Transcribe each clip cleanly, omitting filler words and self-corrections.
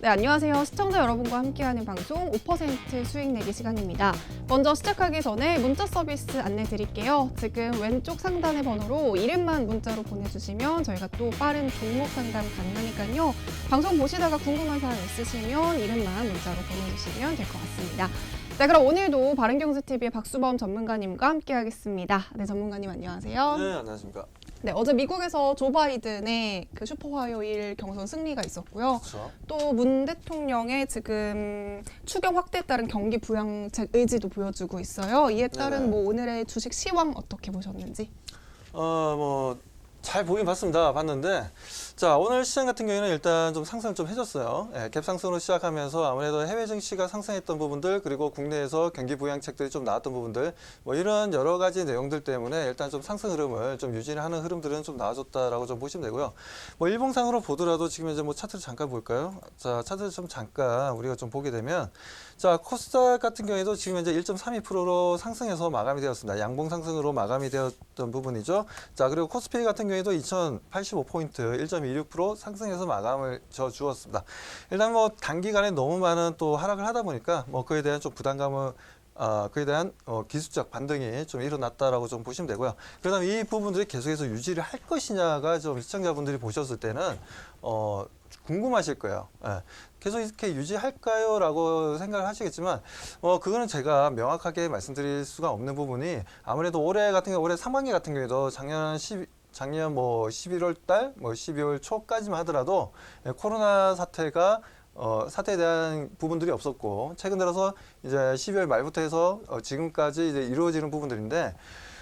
네, 안녕하세요. 시청자 여러분과 함께하는 방송 5% 수익 내기 시간입니다. 먼저 시작하기 전에 문자 서비스 안내 드릴게요. 지금 왼쪽 상단의 번호로 이름만 문자로 보내주시면 저희가 또 빠른 종목 상담 가능하니까요. 방송 보시다가 궁금한 사항 있으시면 이름만 문자로 보내주시면 될 것 같습니다. 네, 그럼 오늘도 바른경제TV의 박수범 전문가님과 함께하겠습니다. 네, 전문가님 안녕하세요. 네, 안녕하십니까. 네, 어제 미국에서 조 바이든의 그 슈퍼 화요일 경선 승리가 있었고요. 그렇죠. 또 문 대통령의 지금 추경 확대에 따른 경기 부양책 의지도 보여주고 있어요. 이에 따른 네네. 뭐 오늘의 주식 시황 어떻게 보셨는지? 잘 보긴 봤는데, 자, 오늘 시장 같은 경우에는 일단 좀 상승을 좀 해줬어요. 예, 갭 상승으로 시작하면서 아무래도 해외 증시가 상승했던 부분들, 그리고 국내에서 경기 부양책들이 좀 나왔던 부분들, 뭐 이런 여러 가지 내용들 때문에 일단 좀 상승 흐름을 좀 유지하는 흐름들은 좀 나아졌다라고 좀 보시면 되고요. 뭐 일봉상으로 보더라도 지금 이제 뭐 차트를 잠깐 볼까요? 자, 차트를 좀 잠깐 우리가 좀 보게 되면, 자, 코스닥 같은 경우에도 지금 이제 1.32%로 상승해서 마감이 되었습니다. 양봉 상승으로 마감이 되었던 부분이죠. 자, 그리고 코스피 같은 경우에도 2085포인트 1.26% 상승해서 마감을 주었습니다. 일단 뭐 단기간에 너무 많은 또 하락을 하다 보니까 뭐 그에 대한 좀 부담감을 그에 대한 기술적 반등이 좀 일어났다라고 좀 보시면 되고요. 그다음 이 부분들이 계속해서 유지를 할 것이냐가 좀 시청자분들이 보셨을 때는 궁금하실 거예요. 예. 계속 이렇게 유지할까요? 라고 생각을 하시겠지만, 그거는 제가 명확하게 말씀드릴 수가 없는 부분이 아무래도 올해 같은 경우, 올해 상반기 같은 경우에도 작년 뭐 11월 달, 뭐 12월 초까지만 하더라도 코로나 사태에 대한 부분들이 없었고, 최근 들어서 이제 12월 말부터 해서 지금까지 이제 이루어지는 부분들인데,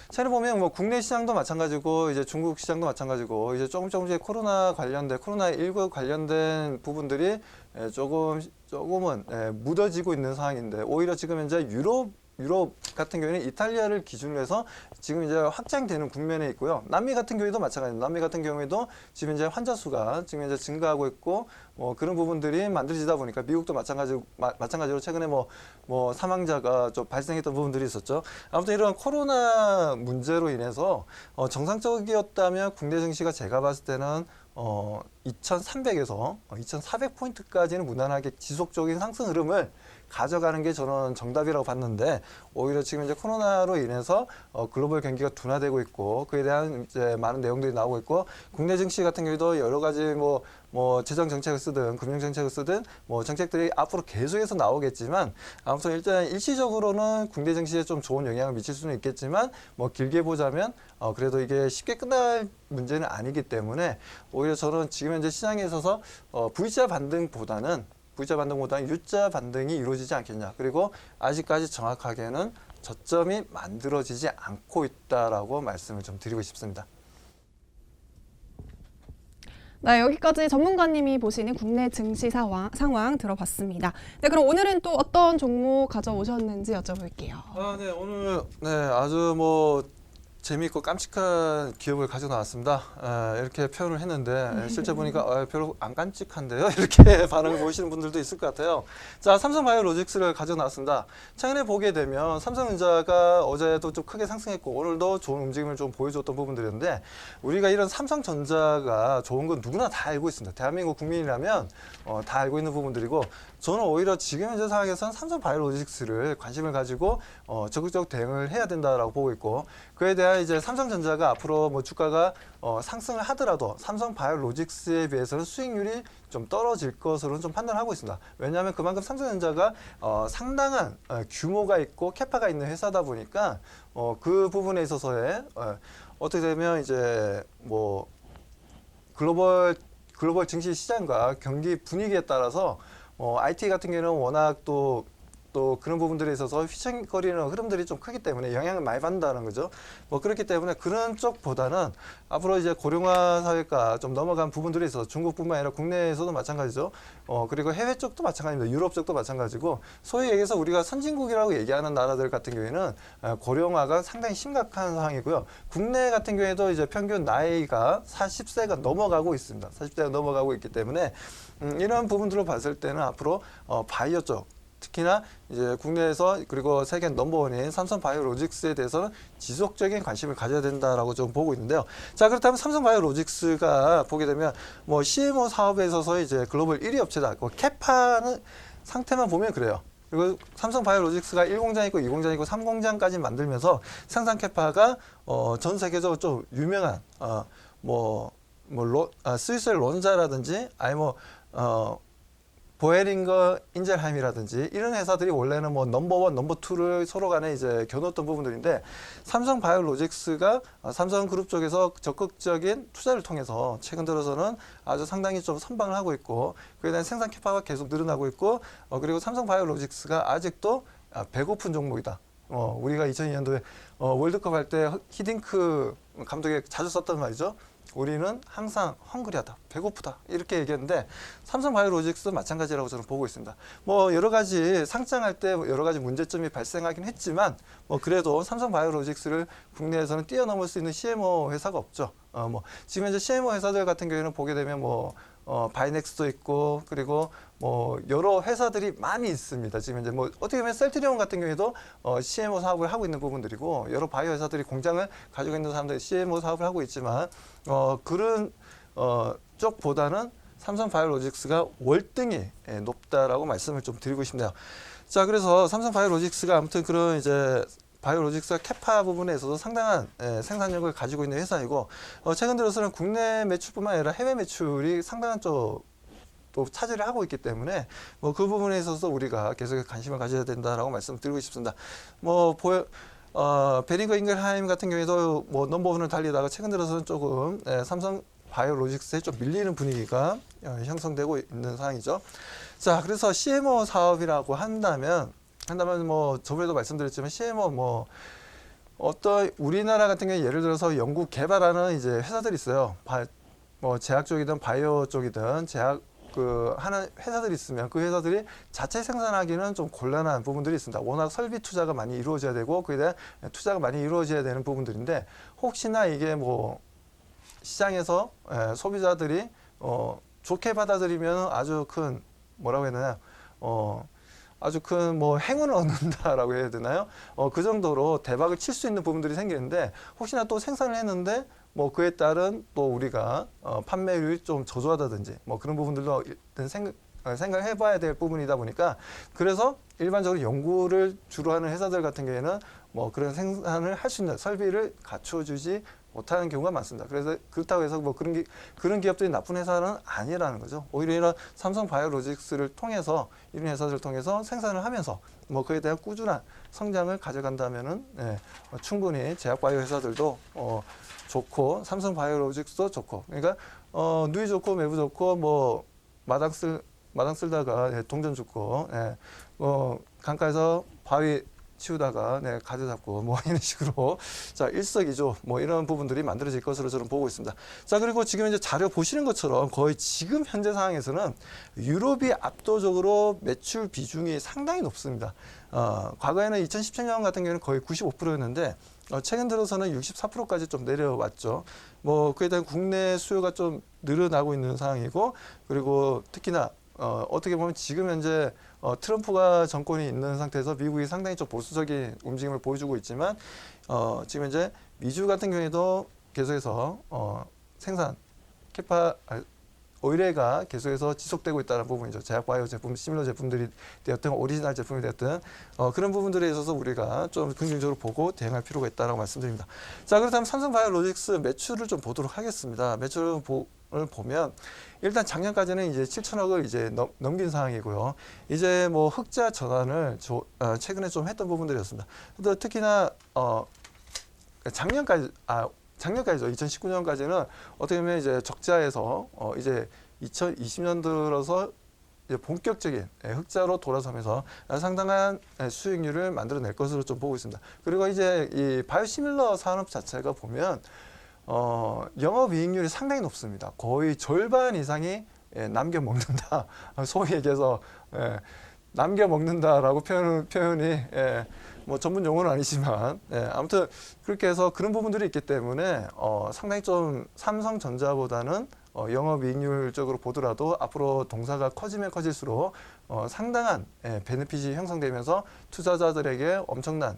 최근 보면 뭐 국내 시장도 마찬가지고 이제 중국 시장도 마찬가지고 이제 조금씩 코로나19 관련된 부분들이 조금은 묻어지고 있는 상황인데, 오히려 지금 현재 유럽 같은 경우에는 이탈리아를 기준으로 해서 지금 이제 확장되는 국면에 있고요. 남미 같은 경우에도 마찬가지입니다. 남미 같은 경우에도 지금 이제 환자 수가 지금 이제 증가하고 있고, 그런 부분들이 만들어지다 보니까 미국도 마찬가지로 최근에 뭐 사망자가 좀 발생했던 부분들이 있었죠. 아무튼 이런 코로나 문제로 인해서 정상적이었다면 국내 증시가 제가 봤을 때는 2300에서 2400포인트까지는 무난하게 지속적인 상승 흐름을 가져가는 게 저는 정답이라고 봤는데, 오히려 지금 이제 코로나로 인해서 글로벌 경기가 둔화되고 있고, 그에 대한 이제 많은 내용들이 나오고 있고, 국내 증시 같은 경우도 여러 가지 뭐 재정 정책을 쓰든 금융 정책을 쓰든 뭐 정책들이 앞으로 계속해서 나오겠지만, 아무튼 일단 일시적으로는 국내 증시에 좀 좋은 영향을 미칠 수는 있겠지만, 뭐 길게 보자면 그래도 이게 쉽게 끝날 문제는 아니기 때문에, 오히려 저는 지금 현재 시장에 있어서 V자 반등보다는 U자 반등이 이루어지지 않겠냐. 그리고 아직까지 정확하게는 저점이 만들어지지 않고 있다라고 말씀을 좀 드리고 싶습니다. 네, 여기까지 전문가님이 보시는 국내 증시 상황 들어봤습니다. 네, 그럼 오늘은 또 어떤 종목 가져오셨는지 여쭤볼게요. 네, 오늘 아주 뭐 재미있고 깜찍한 기업을 가지고 나왔습니다. 이렇게 표현을 했는데 실제 보니까 별로 안 깜찍한데요. 이렇게 반응을 보이시는 분들도 있을 것 같아요. 자, 삼성바이오로직스를 가지고 나왔습니다. 최근에 보게 되면 삼성전자가 어제도 좀 크게 상승했고 오늘도 좋은 움직임을 좀 보여줬던 부분들인데, 우리가 이런 삼성전자가 좋은 건 누구나 다 알고 있습니다. 대한민국 국민이라면 다 알고 있는 부분들이고, 저는 오히려 지금 현재 상황에서는 삼성바이오로직스를 관심을 가지고 적극적 대응을 해야 된다라고 보고 있고, 그에 대한 이제 삼성전자가 앞으로 뭐 주가가 상승을 하더라도 삼성바이오로직스에 비해서는 수익률이 좀 떨어질 것으로는 좀 판단하고 있습니다. 왜냐하면 그만큼 삼성전자가 상당한 규모가 있고 캐파가 있는 회사다 보니까 그 부분에 있어서의 어떻게 되면 이제 뭐 글로벌 증시 시장과 경기 분위기에 따라서 IT 같은 경우는 워낙 또 그런 부분들에 있어서 휘청거리는 흐름들이 좀 크기 때문에 영향을 많이 받는다는 거죠. 뭐 그렇기 때문에 그런 쪽보다는 앞으로 이제 고령화 사회가 좀 넘어간 부분들이 있어서 중국뿐만 아니라 국내에서도 마찬가지죠. 그리고 해외 쪽도 마찬가지입니다. 유럽 쪽도 마찬가지고, 소위 얘기해서 우리가 선진국이라고 얘기하는 나라들 같은 경우에는 고령화가 상당히 심각한 상황이고요. 국내 같은 경우에도 이제 평균 나이가 40세가 넘어가고 있습니다. 40세가 넘어가고 있기 때문에 이런 부분들로 봤을 때는 앞으로 바이오 쪽, 특히나 이제 국내에서 그리고 세계 넘버원인 삼성바이오로직스에 대해서는 지속적인 관심을 가져야 된다라고 좀 보고 있는데요. 자, 그렇다면 삼성바이오로직스가 보게 되면 뭐 CMO 사업에 있어서 이제 글로벌 1위 업체다. 캐파는 상태만 보면 그래요. 그리고 삼성바이오로직스가 1공장 있고 2공장 있고 3공장까지 만들면서 생산 캐파가 전 세계적으로 좀 유명한 스위스의 론자라든지 아니 보에링거 인젤하임이라든지 이런 회사들이 원래는 뭐 넘버원, 넘버2를 서로 간에 이제 겨눴던 부분들인데 삼성바이오로직스가 삼성그룹 쪽에서 적극적인 투자를 통해서 최근 들어서는 아주 상당히 좀 선방을 하고 있고 그에 대한 생산 캐파가 계속 늘어나고 있고 그리고 삼성바이오로직스가 아직도 배고픈 종목이다. 우리가 2002년도에 월드컵 할 때 히딩크 감독이 자주 썼던 말이죠. 우리는 항상 헝그리하다, 배고프다 이렇게 얘기했는데 삼성바이오로직스도 마찬가지라고 저는 보고 있습니다. 뭐 여러 가지 상장할 때 여러 가지 문제점이 발생하긴 했지만 그래도 삼성바이오로직스를 국내에서는 뛰어넘을 수 있는 CMO 회사가 없죠. 지금 현재 CMO 회사들 같은 경우에는 보게 되면 바이넥스도 있고 그리고 여러 회사들이 많이 있습니다. 지금 이제 어떻게 보면 셀트리온 같은 경우에도 CMO 사업을 하고 있는 부분들이고 여러 바이오 회사들이 공장을 가지고 있는 사람들이 CMO 사업을 하고 있지만 그런 쪽보다는 삼성바이오로직스가 월등히 높다라고 말씀을 좀 드리고 싶네요. 자, 그래서 삼성바이오로직스가 아무튼 그런 이제 바이오로직스가 캐파 부분에 있어서 상당한 생산력을 가지고 있는 회사이고 최근 들어서는 국내 매출뿐만 아니라 해외 매출이 상당한 또 차지를 하고 있기 때문에 그 부분에 있어서 우리가 계속 관심을 가져야 된다라고 말씀드리고 싶습니다. 베링거 잉글하임 같은 경우에도 넘버원을 달리다가 최근 들어서는 조금 삼성 바이오로직스에 좀 밀리는 분위기가 형성되고 있는 상황이죠. 자, 그래서 CMO 사업이라고 한다면 저번에도 말씀드렸지만 CMO 어떤 우리나라 같은 경우에 예를 들어서 연구 개발하는 이제 회사들이 있어요. 제약 쪽이든 바이오 쪽이든 제약 하는 회사들이 있으면 그 회사들이 자체 생산하기는 좀 곤란한 부분들이 있습니다. 워낙 설비 투자가 많이 이루어져야 되고 그에 대한 투자가 많이 이루어져야 되는 부분들인데 혹시나 이게 시장에서 소비자들이 좋게 받아들이면 아주 큰 뭐라고 해야 되나 아주 큰 행운을 얻는다라고 해야 되나요? 그 정도로 대박을 칠 수 있는 부분들이 생기는데 혹시나 또 생산을 했는데 그에 따른 또 우리가 판매율이 좀 저조하다든지 그런 부분들도 일단 생각을 해봐야 될 부분이다 보니까 그래서 일반적으로 연구를 주로 하는 회사들 같은 경우에는 그런 생산을 할 수 있는 설비를 갖춰주지 못하는 경우가 많습니다. 그래서 그렇다고 해서 그런 기업들이 나쁜 회사는 아니라는 거죠. 오히려 이런 삼성바이오로직스를 통해서 이런 회사들을 통해서 생산을 하면서 그에 대한 꾸준한 성장을 가져간다면은 충분히 제약바이오 회사들도 좋고 삼성바이오로직스도 좋고 그러니까 누이 좋고 매부 좋고 마당 쓸다가 동전 죽고 강가에서 바위 치우다가 가지 잡고 이런 식으로 자 일석이조 이런 부분들이 만들어질 것으로 저는 보고 있습니다. 자, 그리고 지금 이제 자료 보시는 것처럼 거의 지금 현재 상황에서는 유럽이 압도적으로 매출 비중이 상당히 높습니다. 과거에는 2017년 같은 경우는 거의 95%였는데 최근 들어서는 64%까지 좀 내려왔죠. 그에 대한 국내 수요가 좀 늘어나고 있는 상황이고 그리고 특히나 어떻게 보면 지금 현재 트럼프가 정권이 있는 상태에서 미국이 상당히 좀 보수적인 움직임을 보여주고 있지만 지금 현재 미주 같은 경우에도 계속해서 생산 캐파 의뢰가 계속해서 지속되고 있다는 부분이죠. 제약바이오 제품, 시밀러 제품들이 되었든 오리지널 제품이 되었든 그런 부분들에 있어서 우리가 좀 긍정적으로 보고 대응할 필요가 있다고 말씀드립니다. 자, 그렇다면 삼성바이오로직스 매출을 좀 보도록 하겠습니다. 매출을 보면 일단 작년까지는 이제 7천억을 이제 넘긴 상황이고요. 이제 흑자 전환을 최근에 좀 했던 부분들이었습니다. 또 특히나 작년까지죠. 2019년까지는 어떻게 보면 이제 적자에서 이제 2020년 들어서 이제 본격적인 흑자로 돌아서면서 상당한 수익률을 만들어낼 것으로 좀 보고 있습니다. 그리고 이제 이 바이오시밀러 산업 자체가 보면 영업이익률이 상당히 높습니다. 거의 절반 이상이 남겨 먹는다. 소위 얘기해서 남겨 먹는다라고 표현이 전문 용어는 아니지만 아무튼 그렇게 해서 그런 부분들이 있기 때문에 상당히 좀 삼성전자보다는 영업이익률적으로 보더라도 앞으로 동사가 커지면 커질수록 상당한 베네핏이 형성되면서 투자자들에게 엄청난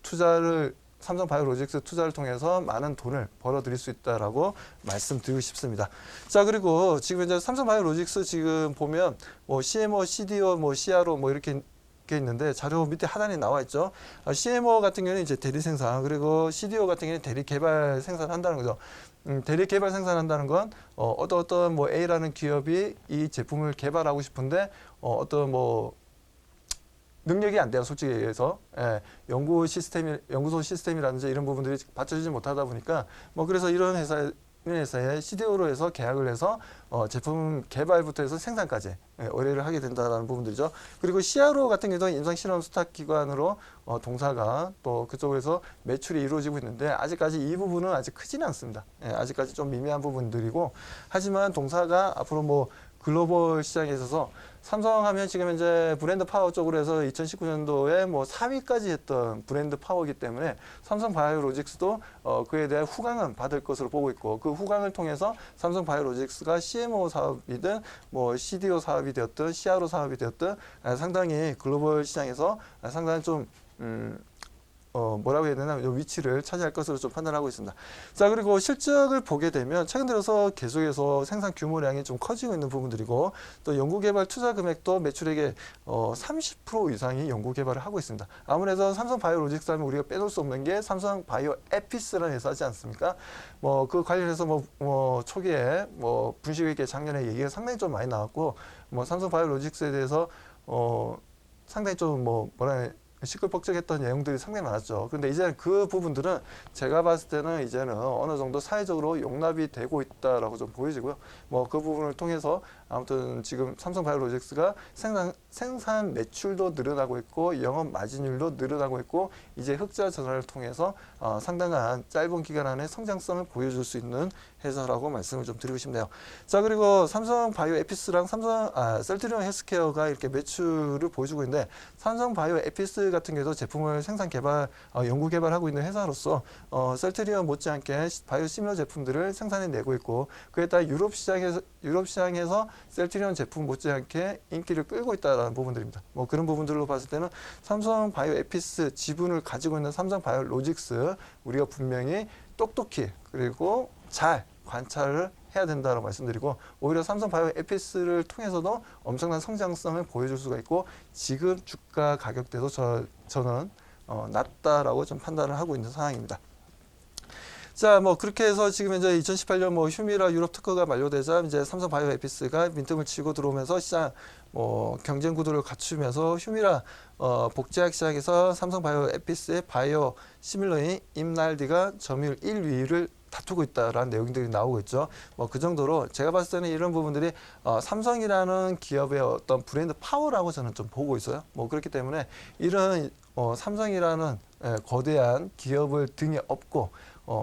투자를 삼성바이오로직스 투자를 통해서 많은 돈을 벌어들일 수 있다라고 말씀드리고 싶습니다. 자, 그리고 지금 이제 삼성바이오로직스 지금 보면 뭐 CMO, CDO, 뭐 CRO 뭐 이렇게 있는데 자료 밑에 하단에 나와 있죠. CMO 같은 경우는 이제 대리 생산, 그리고 CDO 같은 경우는 대리 개발 생산한다는 거죠. 대리 개발 생산한다는 건 어떤 뭐 A라는 기업이 이 제품을 개발하고 싶은데 어떤 뭐 능력이 안 돼요, 솔직히 얘기해서. 연구소 시스템이라든지 이런 부분들이 받쳐주지 못하다 보니까 뭐 그래서 이런 회사에 CDO로 해서 계약을 해서 제품 개발부터 해서 생산까지 의뢰를 하게 된다는 부분들이죠. 그리고 CRO 같은 경우도 임상실험 수탁기관으로 동사가 또 그쪽에서 매출이 이루어지고 있는데 아직까지 이 부분은 아직 크지는 않습니다. 아직까지 좀 미미한 부분들이고, 하지만 동사가 앞으로 뭐 글로벌 시장에 있어서 삼성하면 지금 현재 브랜드 파워 쪽으로 해서 2019년도에 뭐 4위까지 했던 브랜드 파워이기 때문에 삼성바이오로직스도 그에 대한 후광은 받을 것으로 보고 있고, 그 후광을 통해서 삼성바이오로직스가 CMO 사업이든 뭐 CDO 사업이 되었든 CRO 사업이 되었든 상당히 글로벌 시장에서 상당히 좀 뭐라고 해야 되나, 위치를 차지할 것으로 좀 판단하고 있습니다. 자, 그리고 실적을 보게 되면 최근 들어서 계속해서 생산 규모량이 좀 커지고 있는 부분들이고, 또 연구개발 투자 금액도 매출액의 30% 이상이 연구개발을 하고 있습니다. 아무래도 삼성바이오로직스 하면 우리가 빼놓을 수 없는 게 삼성바이오에피스라는 회사지 않습니까? 뭐 그 관련해서 뭐 초기에 뭐 분식회계 작년에 얘기가 상당히 좀 많이 나왔고, 뭐 삼성바이오로직스에 대해서 상당히 좀 시끌벅적했던 내용들이 상당히 많았죠. 그런데 이제는 그 부분들은 제가 봤을 때는 이제는 어느 정도 사회적으로 용납이 되고 있다라고 좀 보여지고요. 뭐 그 부분을 통해서 아무튼 지금 삼성바이오로직스가 생산 매출도 늘어나고 있고 영업 마진율도 늘어나고 있고, 이제 흑자 전환을 통해서 상당한 짧은 기간 안에 성장성을 보여줄 수 있는 회사라고 말씀을 좀 드리고 싶네요. 자, 그리고 삼성바이오에피스랑 셀트리온 헬스케어가 이렇게 매출을 보여주고 있는데, 삼성바이오에피스 같은 경우도 제품을 생산 개발, 연구 개발하고 있는 회사로서 셀트리온 못지않게 바이오 시밀러 제품들을 생산해 내고 있고, 그에 따라 유럽 시장에서 셀트리온 제품 못지않게 인기를 끌고 있다는 부분들입니다. 뭐 그런 부분들로 봤을 때는 삼성바이오에피스 지분을 가지고 있는 삼성바이오로직스, 우리가 분명히 똑똑히 그리고 잘 관찰을 해야 된다고 말씀드리고, 오히려 삼성바이오에피스를 통해서도 엄청난 성장성을 보여줄 수가 있고, 지금 주가 가격대도 저는 낮다라고 좀 판단을 하고 있는 상황입니다. 자, 뭐 그렇게 해서 지금 이제 2018년 뭐 휴미라 유럽 특허가 만료되자 이제 삼성바이오에피스가 민틈을 치고 들어오면서 시장 경쟁 구도를 갖추면서 휴미라 복제약 시장에서 삼성바이오에피스의 바이오 시밀러인 임날디가 점유율 1위를 다투고 있다라는 내용들이 나오고 있죠. 뭐 그 정도로 제가 봤을 때는 이런 부분들이 삼성이라는 기업의 어떤 브랜드 파워라고 저는 좀 보고 있어요. 뭐 그렇기 때문에 이런 삼성이라는 거대한 기업을 등에 업고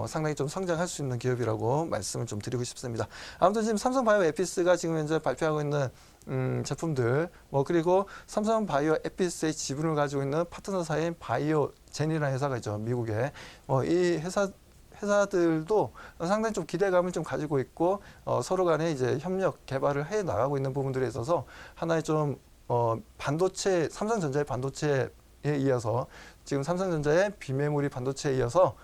상당히 좀 성장할 수 있는 기업이라고 말씀을 좀 드리고 싶습니다. 아무튼 지금 삼성바이오에피스가 지금 현재 발표하고 있는 제품들, 뭐 그리고 삼성바이오에피스의 지분을 가지고 있는 파트너사인 바이오젠이라는 회사가 있죠, 미국에. 이 회사들도 상당히 좀 기대감을 좀 가지고 있고, 서로 간에 이제 협력 개발을 해 나가고 있는 부분들에 있어서 하나의 좀 반도체, 삼성전자의 반도체에 이어서 지금 삼성전자의 비메모리 반도체에 이어서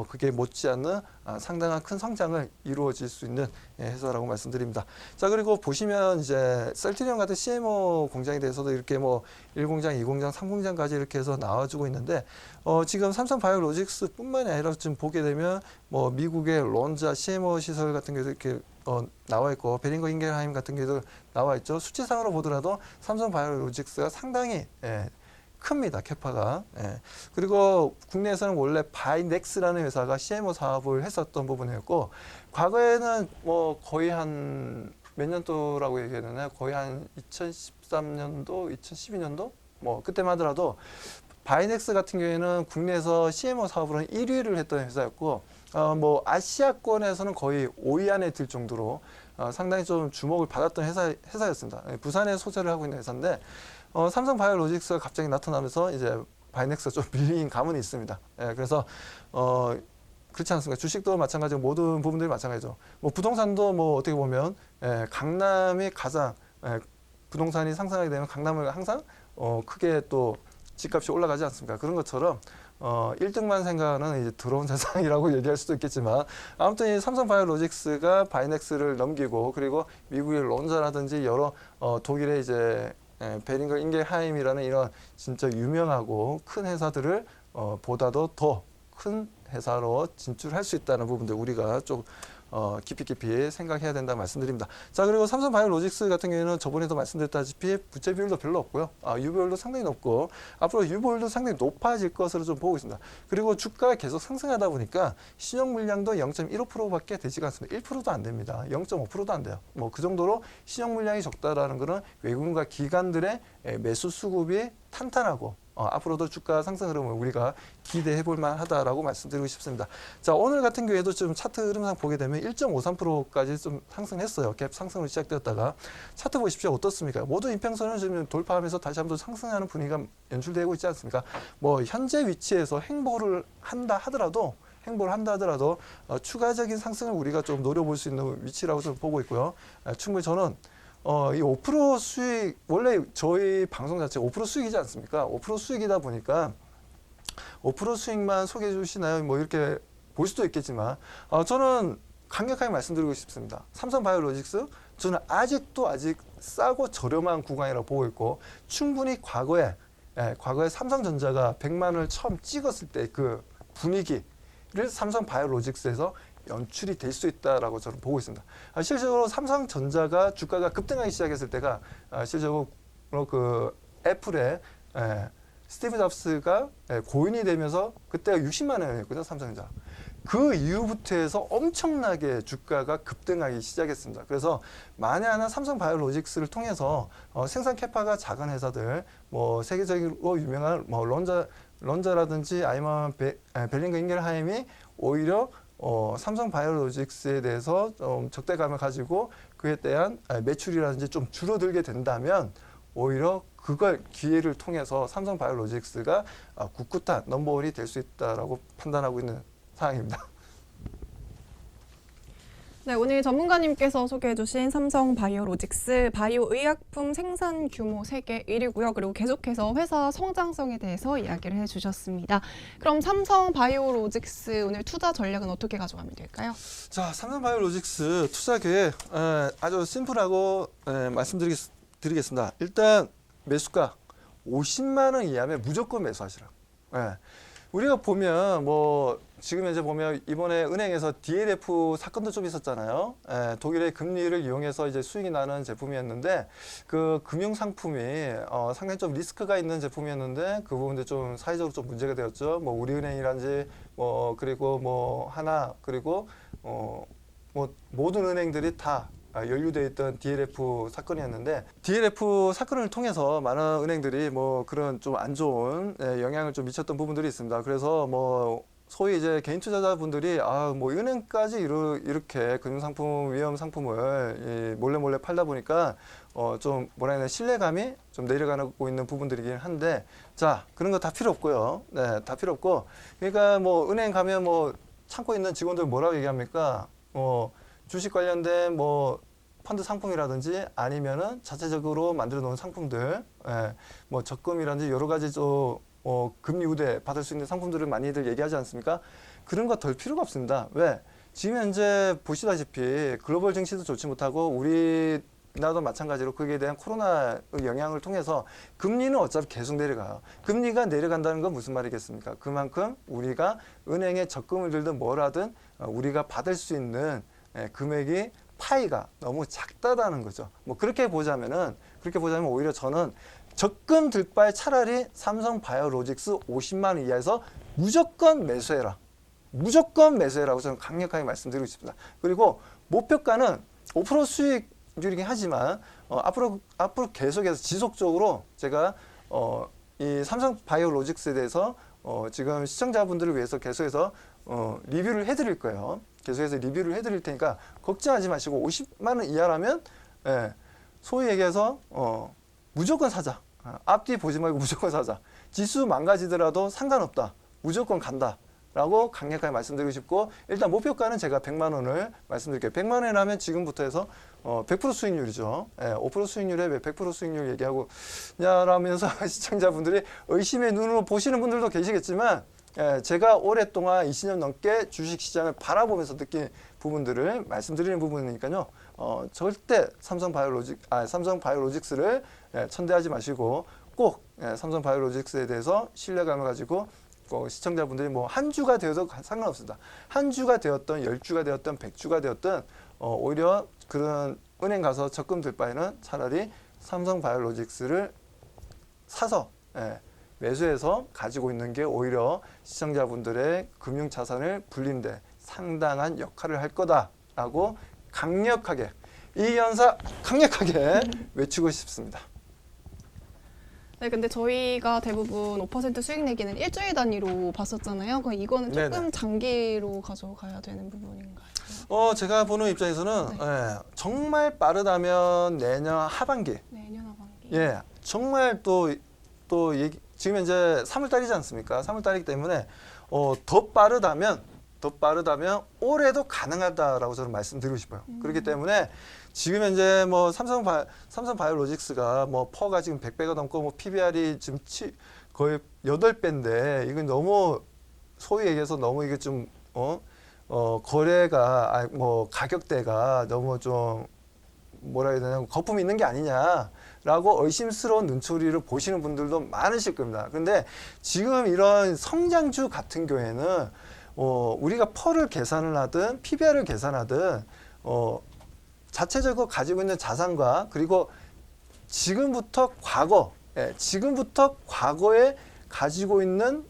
그게 못지않는 상당한 큰 성장을 이루어질 수 있는 회사라고 말씀드립니다. 자, 그리고 보시면 이제 셀트리온 같은 CMO 공장에 대해서도 이렇게 뭐 1공장, 2공장, 3공장까지 이렇게 해서 나와주고 있는데, 지금 삼성바이오로직스뿐만이 아니라 지금 보게 되면 뭐 미국의 론자 CMO 시설 같은 경우도 이렇게 나와 있고, 베링거 인겔하임 같은 경우도 나와 있죠. 수치상으로 보더라도 삼성바이오로직스가 상당히 큽니다, 캐파가. 그리고 국내에서는 원래 바이넥스라는 회사가 CMO 사업을 했었던 부분이었고, 과거에는 뭐 거의 한 몇 년도라고 얘기했나요? 거의 한 2013년도, 2012년도? 뭐 그때만 하더라도 바이넥스 같은 경우에는 국내에서 CMO 사업으로는 1위를 했던 회사였고, 뭐 아시아권에서는 거의 5위 안에 들 정도로 상당히 좀 주목을 받았던 회사였습니다. 부산에 소재를 하고 있는 회사인데, 삼성바이오로직스가 갑자기 나타나면서 이제 바이넥스가 좀 밀린 감은 있습니다. 그래서 그렇지 않습니까? 주식도 마찬가지고 모든 부분들이 마찬가지죠. 뭐 부동산도 뭐 어떻게 보면 강남이 가장 부동산이 상승하게 되면 강남을 항상 크게 또 집값이 올라가지 않습니까? 그런 것처럼 1등만 생각하는 이제 더러운 세상이라고 얘기할 수도 있겠지만 아무튼 이 삼성바이오로직스가 바이넥스를 넘기고 그리고 미국의 론자라든지 여러 독일의 이제 베링거 인겔하임이라는 이런 진짜 유명하고 큰 회사들을 보다도 더 큰 회사로 진출할 수 있다는 부분들 우리가 좀 깊이 생각해야 된다 말씀드립니다. 자, 그리고 삼성바이오로직스 같은 경우에는 저번에도 말씀드렸다시피 부채 비율도 별로 없고요. 유보율도 상당히 높고 앞으로 유보율도 상당히 높아질 것으로 좀 보고 있습니다. 그리고 주가가 계속 상승하다 보니까 시정 물량도 0.15%밖에 되지가 않습니다. 1%도 안 됩니다. 0.5%도 안 돼요. 뭐 그 정도로 시정 물량이 적다라는 것은 외국인과 기관들의 매수 수급이 탄탄하고 앞으로도 주가 상승 흐름을 우리가 기대해 볼 만하다라고 말씀드리고 싶습니다. 자, 오늘 같은 경우에도 좀 차트 흐름상 보게 되면 1.53%까지 좀 상승했어요. 갭 상승으로 시작되었다가 차트 보십시오. 어떻습니까? 모든 이평선을 지금 돌파하면서 다시 한번 상승하는 분위기가 연출되고 있지 않습니까? 뭐 현재 위치에서 행보를 한다 하더라도 추가적인 상승을 우리가 좀 노려볼 수 있는 위치라고 좀 보고 있고요. 충분히 저는 이 5% 수익, 원래 저희 방송 자체가 5% 수익이지 않습니까? 5% 수익이다 보니까 5% 수익만 소개해 주시나요? 뭐 이렇게 볼 수도 있겠지만, 저는 강력하게 말씀드리고 싶습니다. 삼성바이오로직스, 저는 아직 싸고 저렴한 구간이라고 보고 있고, 충분히 과거에 삼성전자가 100만 원을 처음 찍었을 때 그 분위기를 삼성바이오로직스에서 연출이 될 수 있다라고 저는 보고 있습니다. 실질적으로 삼성전자가 주가가 급등하기 시작했을 때가 실질적으로 그 애플의 스티브 잡스가 고인이 되면서 그때가 60만 원이었거든요, 삼성전자. 그 이후부터 해서 엄청나게 주가가 급등하기 시작했습니다. 그래서 만에 하나 삼성바이오로직스를 통해서 생산 캐파가 작은 회사들, 뭐 세계적으로 유명한 뭐 론자라든지 아니면 벨링거 인겔하임이 오히려 삼성바이오로직스에 대해서 좀 적대감을 가지고 그에 대한 매출이라든지 좀 줄어들게 된다면 오히려 그걸 기회를 통해서 삼성바이오로직스가 꿋꿋한 넘버원이 될 수 있다라고 판단하고 있는 상황입니다. 네, 오늘 전문가님께서 소개해주신 삼성바이오로직스 바이오 의약품 생산 규모 세계 1위고요. 그리고 계속해서 회사 성장성에 대해서 이야기를 해주셨습니다. 그럼 삼성바이오로직스 오늘 투자 전략은 어떻게 가져가면 될까요? 자, 삼성바이오로직스 투자 계획 아주 심플하고 말씀드리겠습니다. 일단 매수가 50만 원 이하면 무조건 매수하시라. 우리가 보면 뭐 지금 현재 보면 이번에 은행에서 DLF 사건도 좀 있었잖아요. 독일의 금리를 이용해서 이제 수익이 나는 제품이었는데 그 금융 상품이 상당히 좀 리스크가 있는 제품이었는데 그 부분도 좀 사회적으로 좀 문제가 되었죠. 뭐 우리은행이란지 뭐 그리고 뭐 하나 그리고 뭐 모든 은행들이 다 연루되어 있던 DLF 사건이었는데 DLF 사건을 통해서 많은 은행들이 뭐 그런 좀 안 좋은 영향을 좀 미쳤던 부분들이 있습니다. 그래서 뭐 소위 이제 개인 투자자분들이 뭐 은행까지 이렇게 금융상품 위험 상품을 몰래 팔다 보니까 좀 뭐라 해야 되나 신뢰감이 좀 내려가고 있는 부분들이긴 한데 자 그런 거 다 필요 없고요. 네, 다 필요 없고 그러니까 뭐 은행 가면 뭐 창고에 있는 직원들 뭐라고 얘기합니까? 주식 관련된 뭐 펀드 상품이라든지 아니면은 자체적으로 만들어 놓은 상품들, 뭐 적금이라든지 여러 가지 금리 우대 받을 수 있는 상품들을 많이들 얘기하지 않습니까? 그런 거 덜 필요가 없습니다. 왜? 지금 현재 보시다시피 글로벌 증시도 좋지 못하고 우리나라도 마찬가지로 거기에 대한 코로나 영향을 통해서 금리는 어차피 계속 내려가요. 금리가 내려간다는 건 무슨 말이겠습니까? 그만큼 우리가 은행에 적금을 들든 뭘 하든 우리가 받을 수 있는 금액이 파이가 너무 작다라는 거죠. 뭐 그렇게 보자면 오히려 저는 적금 들 바에 차라리 삼성바이오로직스 50만 원 이하에서 무조건 매수해라고 저는 강력하게 말씀드리고 싶습니다. 그리고 목표가는 5% 수익률이긴 하지만 앞으로 계속해서 지속적으로 제가 이 삼성바이오로직스에 대해서 지금 시청자분들을 위해서 계속해서 리뷰를 해드릴 거예요. 계속해서 리뷰를 해드릴 테니까 걱정하지 마시고 50만 원 이하라면 소위 얘기해서 무조건 사자. 앞뒤 보지 말고 무조건 사자. 지수 망가지더라도 상관없다. 무조건 간다. 라고 강력하게 말씀드리고 싶고, 일단 목표가는 제가 100만 원을 말씀드릴게요. 100만 원이라면 지금부터 해서 100% 수익률이죠. 5% 수익률에 왜 100% 수익률 얘기하고 냐라면서 시청자분들이 의심의 눈으로 보시는 분들도 계시겠지만, 제가 오랫동안 20년 넘게 주식시장을 바라보면서 느낀 부분들을 말씀드리는 부분이니까요. 절대 삼성바이오로직스를 천대하지 마시고 꼭 삼성바이오로직스에 대해서 신뢰감을 가지고 시청자분들이 뭐 한 주가 되어도 상관없습니다. 한 주가 되었던 10주가 되었던 100주가 되었던 오히려 그런 은행 가서 적금 들 바에는 차라리 삼성바이오로직스를 사서 매수해서 가지고 있는 게 오히려 시청자분들의 금융자산을 불리는데 상당한 역할을 할 거다라고 강력하게, 이 연사 강력하게 외치고 싶습니다. 네, 근데 저희가 대부분 5% 수익 내기는 일주일 단위로 봤었잖아요. 그럼 이거는 조금 네네. 장기로 가져가야 되는 부분인가요? 제가 보는 입장에서는 정말 빠르다면 내년 하반기, 내년 하반기. 정말 지금 이제 3월 달이지 않습니까? 3월 달이기 때문에 더 빠르다면 올해도 가능하다라고 저는 말씀드리고 싶어요. 그렇기 때문에 지금 이제 뭐 삼성바이오로직스가 뭐 퍼가 지금 100배가 넘고 뭐 PBR이 지금 거의 8배인데 이건 너무 소위 얘기해서 너무 이게 좀 거래가 뭐 가격대가 너무 좀 뭐라 해야 되냐, 거품이 있는 게 아니냐라고 의심스러운 눈초리를 보시는 분들도 많으실 겁니다. 근데 지금 이런 성장주 같은 경우에는 우리가 펄을 계산을 하든 PBR을 계산하든 자체적으로 가지고 있는 자산과 그리고 지금부터 과거에 가지고 있는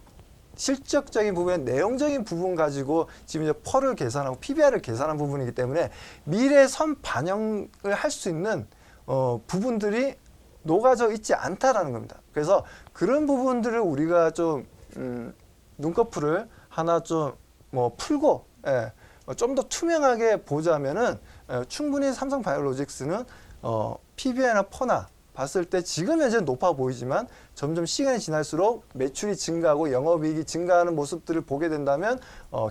실적적인 부분, 내용적인 부분 가지고 지금 이제 펄을 계산하고 PBR을 계산한 부분이기 때문에 미래 선 반영을 할 수 있는 부분들이 녹아져 있지 않다라는 겁니다. 그래서 그런 부분들을 우리가 좀 눈꺼풀을 하나 좀 뭐 풀고 좀 더 투명하게 보자면은 충분히 삼성바이오로직스는 PBR나 퍼나 봤을 때 지금 현재 높아 보이지만 점점 시간이 지날수록 매출이 증가하고 영업이익이 증가하는 모습들을 보게 된다면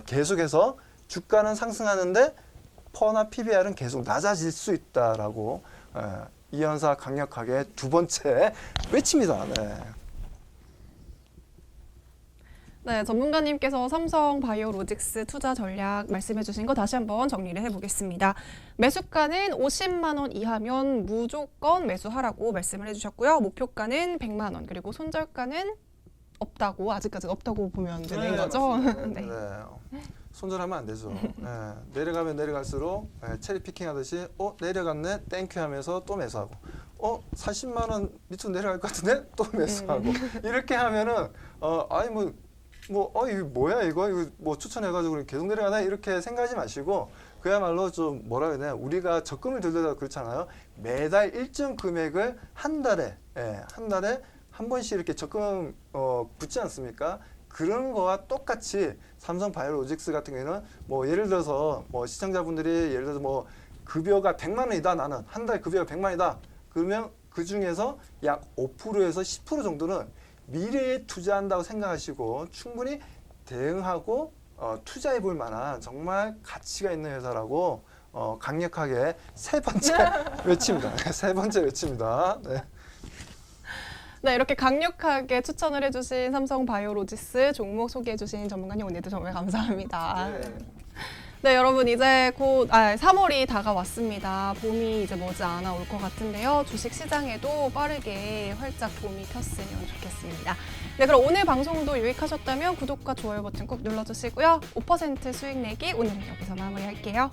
계속해서 주가는 상승하는데 퍼나 PBR은 계속 낮아질 수 있다라고 이현사 강력하게 두 번째 외칩니다. 네, 전문가님께서 삼성바이오로직스 투자 전략 말씀해 주신 거 다시 한번 정리를 해보겠습니다. 매수가는 50만 원 이하면 무조건 매수하라고 말씀을 해주셨고요. 목표가는 100만 원, 그리고 손절가는 없다고, 아직까지 없다고 보면 되는 거죠. 네. 손절하면 안 되죠. 내려가면 내려갈수록 체리 피킹 하듯이 내려갔네 땡큐 하면서 또 매수하고 40만 원 밑으로 내려갈 것 같은데 또 매수하고 이렇게 하면은 이거 뭐야 이거 뭐 추천해가지고 계속 내려가나 이렇게 생각하지 마시고 그야말로 좀 뭐라 해야 되나, 우리가 적금을 들다가 그렇잖아요. 매달 일정 금액을 한 달에 한 번씩 이렇게 적금 붙지 않습니까? 그런 거와 똑같이 삼성바이오로직스 같은 경우에는 뭐 예를 들어서 뭐 시청자분들이 예를 들어서 뭐 급여가 100만 원이다, 나는 한 달 급여가 100만 원이다. 그러면 그 중에서 약 5%에서 10% 정도는 미래에 투자한다고 생각하시고 충분히 대응하고 투자해 볼 만한 정말 가치가 있는 회사라고 강력하게 세 번째 외칩니다. 세 번째 외칩니다. 네, 이렇게 강력하게 추천을 해주신 삼성바이오로직스 종목 소개해주신 전문가님 오늘도 정말 감사합니다. 네, 여러분 이제 곧 3월이 다가왔습니다. 봄이 이제 머지않아 올 것 같은데요. 주식 시장에도 빠르게 활짝 봄이 폈으면 좋겠습니다. 네, 그럼 오늘 방송도 유익하셨다면 구독과 좋아요 버튼 꼭 눌러주시고요. 5% 수익 내기 오늘은 여기서 마무리할게요.